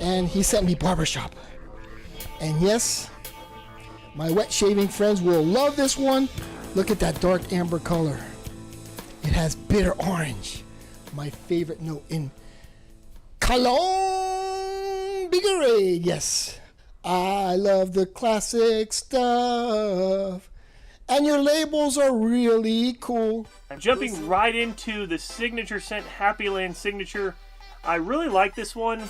And he sent me barbershop. And yes, my wet shaving friends will love this one. Look at that dark amber color. It has bitter orange, my favorite note in Cologne Bigarade. Yes, I love the classic stuff. And your labels are really cool. Jumping right into the signature scent, Happyland signature. I really like this one.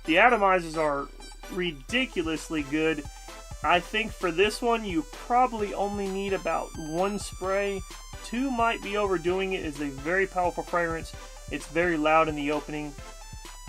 The atomizers are ridiculously good. I think for this one, you probably only need about one spray. Two might be overdoing it. It's a very powerful fragrance. It's very loud in the opening,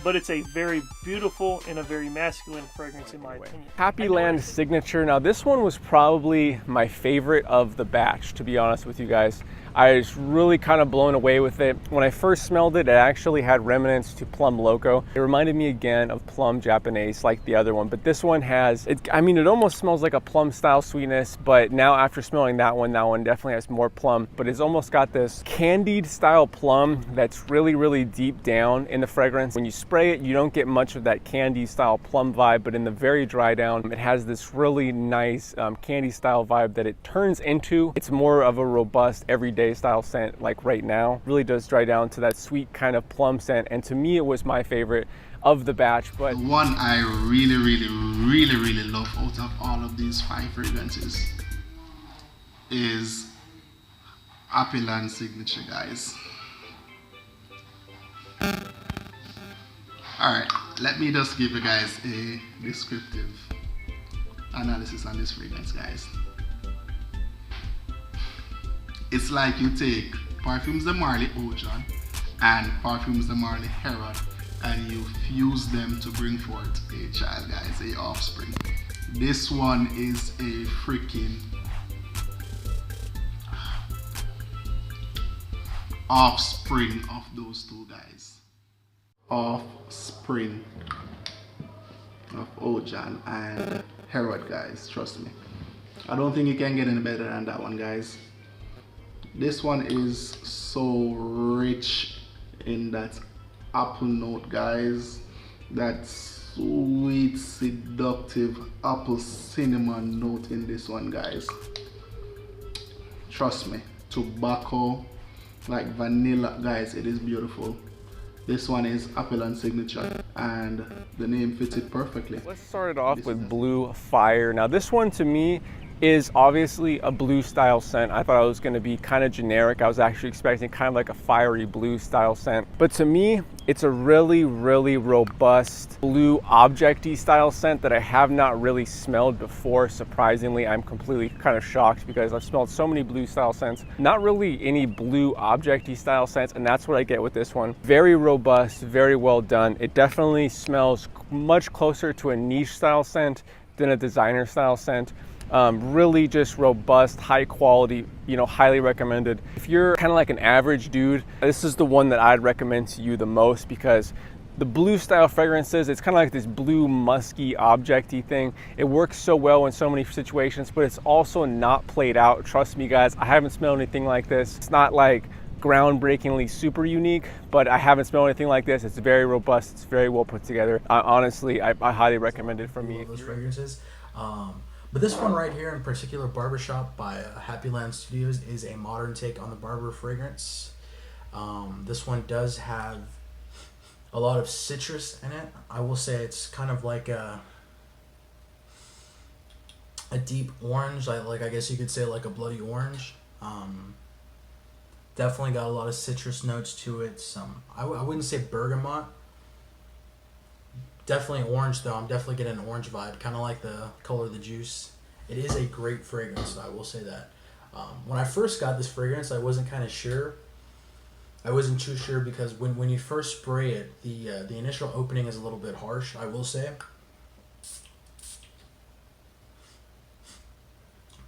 but it's a very beautiful and a very masculine fragrance in my opinion. Happyland signature. Now this one was probably my favorite of the batch, to be honest with you guys. I was really kind of blown away with it. When I first smelled it, it actually had remnants to Plum Loco. It reminded me again of Plum Japanese like the other one, but this one has, I mean, it almost smells like a plum style sweetness, but now after smelling that one definitely has more plum, but it's almost got this candied style plum that's really, really deep down in the fragrance. When you spray it, you don't get much of that candy style plum vibe, but in the very dry down, it has this really nice candy style vibe that it turns into. It's more of a robust everyday style scent like right now. Really does dry down to that sweet kind of plum scent, and to me it was my favorite of the batch. But the one I really love out of all of these 5 fragrances is Happyland signature, guys. Alright, let me just give you guys a descriptive analysis on this fragrance, guys. It's like you take Parfums de Marly Ocean and Parfums de Marly Herod and you fuse them to bring forth a child, guys, a offspring. This one is a freaking offspring of those two guys. Offspring of Ocean and Herod, guys, trust me. I don't think you can get any better than that one, guys. This one is so rich in that apple note, guys. That sweet, seductive apple cinnamon note in this one, guys. Trust me. Tobacco, like vanilla, guys, it is beautiful. This one is Happyland signature and the name fits it perfectly. Let's start it off with Blue Fire. Now this one to me is obviously a blue style scent. I thought it was going to be kind of generic. I was actually expecting kind of like a fiery blue style scent. But to me, it's a really, really robust blue objecty style scent that I have not really smelled before. Surprisingly, I'm completely kind of shocked because I've smelled so many blue style scents, not really any blue objecty style scents, and that's what I get with this one. Very robust, very well done. It definitely smells much closer to a niche style scent than a designer style scent. Really just robust, high quality, you know, highly recommended. If you're kind of like an average dude, this is the one that I'd recommend to you the most, because the blue style fragrances, it's kind of like this blue musky objecty thing. It works so well in so many situations, but it's also not played out. Trust me guys, I haven't smelled anything like this. It's not like groundbreakingly super unique, but I haven't smelled anything like this. It's very robust, it's very well put together. Honestly, I highly recommend it for me. Those fragrances. But this one right here in particular, Barbershop by Happyland Studios, is a modern take on the Barber fragrance. This one does have a lot of citrus in it. I will say it's kind of like a deep orange, like I guess you could say like a bloody orange. Definitely got a lot of citrus notes to it. I wouldn't say bergamot. Definitely orange though. I'm definitely getting an orange vibe, kind of like the color of the juice. It is a great fragrance, I will say that. When I first got this fragrance, I wasn't kind of sure. I wasn't too sure because when you first spray it, the initial opening is a little bit harsh, I will say.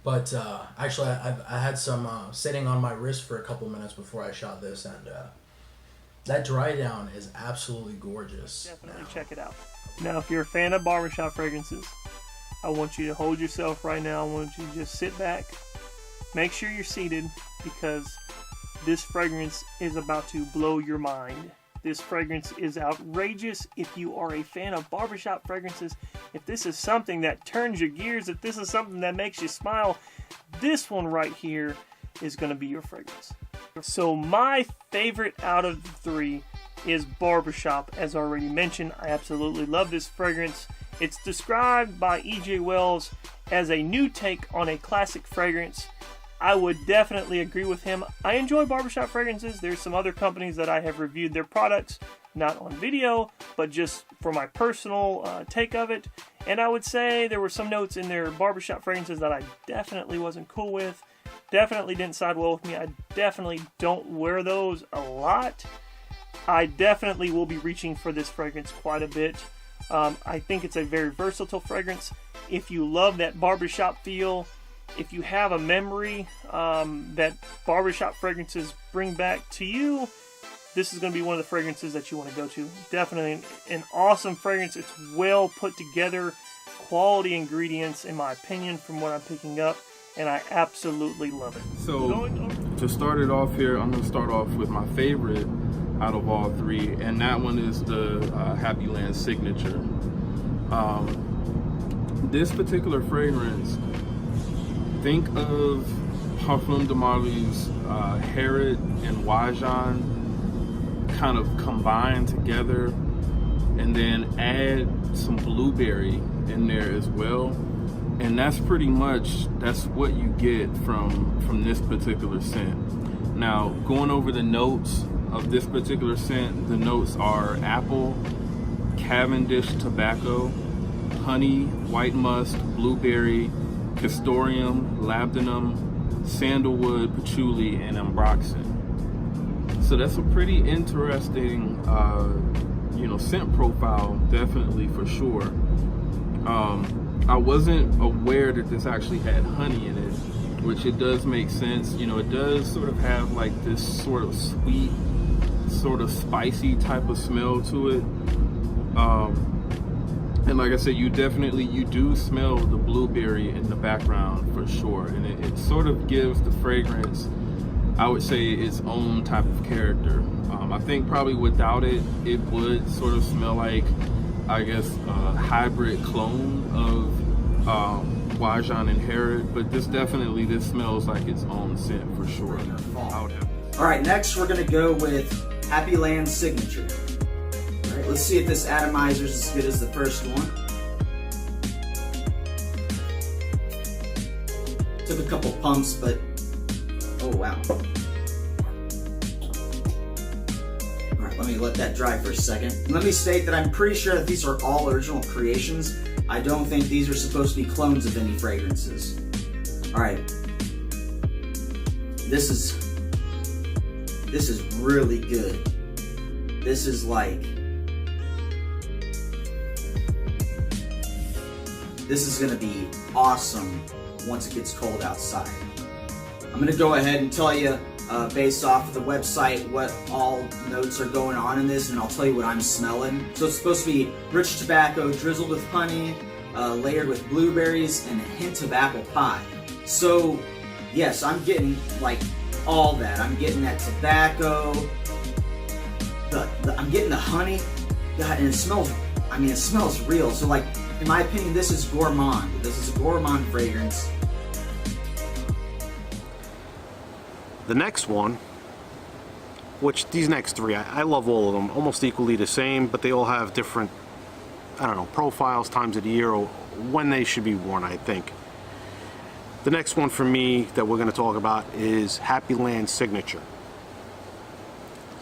But actually, I had some sitting on my wrist for a couple minutes before I shot this, and that dry down is absolutely gorgeous. Definitely check it out. Now, if you're a fan of barbershop fragrances, I want you to hold yourself right now. I want you to just sit back make sure you're seated because this fragrance is about to blow your mind. This fragrance is outrageous. If you are a fan of barbershop fragrances, if this is something that turns your gears, if this is something that makes you smile, this one right here is going to be your fragrance. So my favorite out of the three is Barbershop. As already mentioned, I absolutely love this fragrance. It's described by E.J. Wells as a new take on a classic fragrance. I would definitely agree with him. I enjoy barbershop fragrances. There's some other companies that I have reviewed their products, not on video, but just for my personal take of it. And I would say there were some notes in their barbershop fragrances that I definitely wasn't cool with. Definitely didn't side well with me. I definitely don't wear those a lot. I definitely will be reaching for this fragrance quite a bit. I think it's a very versatile fragrance. If you love that barbershop feel, if you have a memory that barbershop fragrances bring back to you, this is going to be one of the fragrances that you want to go to. Definitely an awesome fragrance. It's well put together, quality ingredients in my opinion from what I'm picking up, and I absolutely love it. So to start it off here, I'm going to start off with my favorite out of all three, and that one is the Happyland Signature. This particular fragrance, think of Parfum de Marly's Herod and Wajan kind of combined together, and then add some blueberry in there as well, and that's pretty much what you get from this particular scent. Now, going over the notes of this particular scent, the notes are apple, Cavendish tobacco, honey, white musk, blueberry, castoreum, labdanum, sandalwood, patchouli, and ambroxan. So that's a pretty interesting, scent profile, definitely for sure. I wasn't aware that this actually had honey in it, which it does make sense. You know, it does sort of have like this sort of sweet, sort of spicy type of smell to it. And like I said, you do smell the blueberry in the background for sure. And it sort of gives the fragrance, I would say, its own type of character. I think probably without it, it would sort of smell like, I guess, a hybrid clone of Wajan and Herod. But this smells like its own scent for sure. All right, next we're gonna go with Happyland Signature. All right, let's see if this atomizer is as good as the first one. Took a couple pumps, but oh wow. All right, let me let that dry for a second. Let me state that I'm pretty sure that these are all original creations. I don't think these are supposed to be clones of any fragrances. All right, this is really good. This is like, this is gonna be awesome once it gets cold outside. I'm gonna go ahead and tell you, based off of the website, what all notes are going on in this, and I'll tell you what I'm smelling. So it's supposed to be rich tobacco drizzled with honey, layered with blueberries, and a hint of apple pie. So yes, I'm getting like all that. I'm getting that tobacco, I'm getting the honey, God, and it smells real. So like, in my opinion, this is gourmand. This is a gourmand fragrance. The next one, which these next three, I love all of them, almost equally the same, but they all have different, I don't know, profiles, times of the year, or when they should be worn, I think. The next one for me that we're going to talk about is Happyland Signature.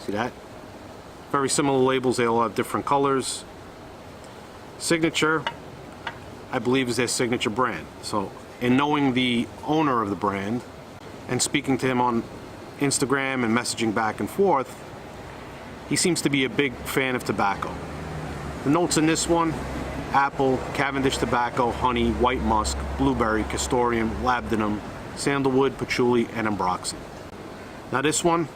See that? Very similar labels, they all have different colors. Signature, I believe, is their signature brand. So, in knowing the owner of the brand and speaking to him on Instagram and messaging back and forth, he seems to be a big fan of tobacco. The notes in this one: apple, Cavendish tobacco, honey, white musk, blueberry, castoreum, labdanum, sandalwood, patchouli, and ambroxan. Now this one,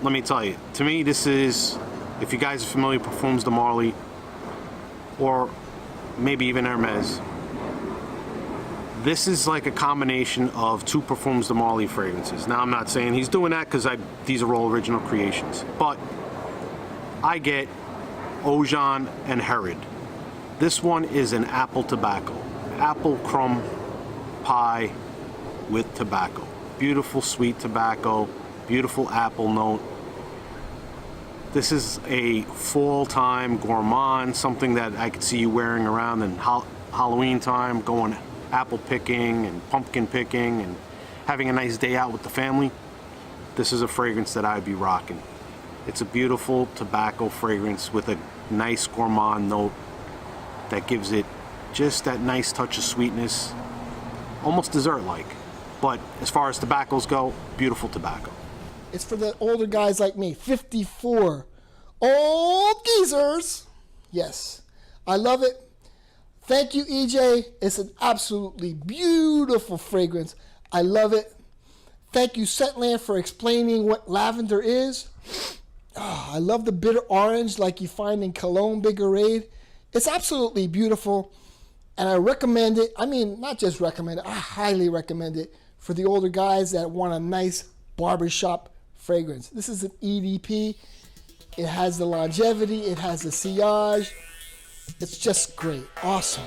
let me tell you, to me this is, if you guys are familiar with Parfums de Marly, or maybe even Hermes, This is like a combination of two Parfums de Marly fragrances. Now, I'm not saying he's doing that because these are all original creations, but I get Ojan and Herod. This one is an apple tobacco, apple crumb pie with tobacco. Beautiful sweet tobacco, beautiful apple note. This is a fall time gourmand, something that I could see you wearing around in Halloween time, going apple picking and pumpkin picking and having a nice day out with the family. This is a fragrance that I'd be rocking. It's a beautiful tobacco fragrance with a nice gourmand note that gives it just that nice touch of sweetness, almost dessert-like. But as far as tobaccos go, beautiful tobacco. It's for the older guys like me, 54. Old geezers. Yes, I love it. Thank you, EJ. It's an absolutely beautiful fragrance. I love it. Thank you, Scentland, for explaining what lavender is. Oh, I love the bitter orange like you find in Cologne Bigarade. It's absolutely beautiful, and I recommend it. I mean, not just recommend it, I highly recommend it for the older guys that want a nice barbershop fragrance. This is an EDP. It has the longevity. It has the sillage. It's just great. Awesome.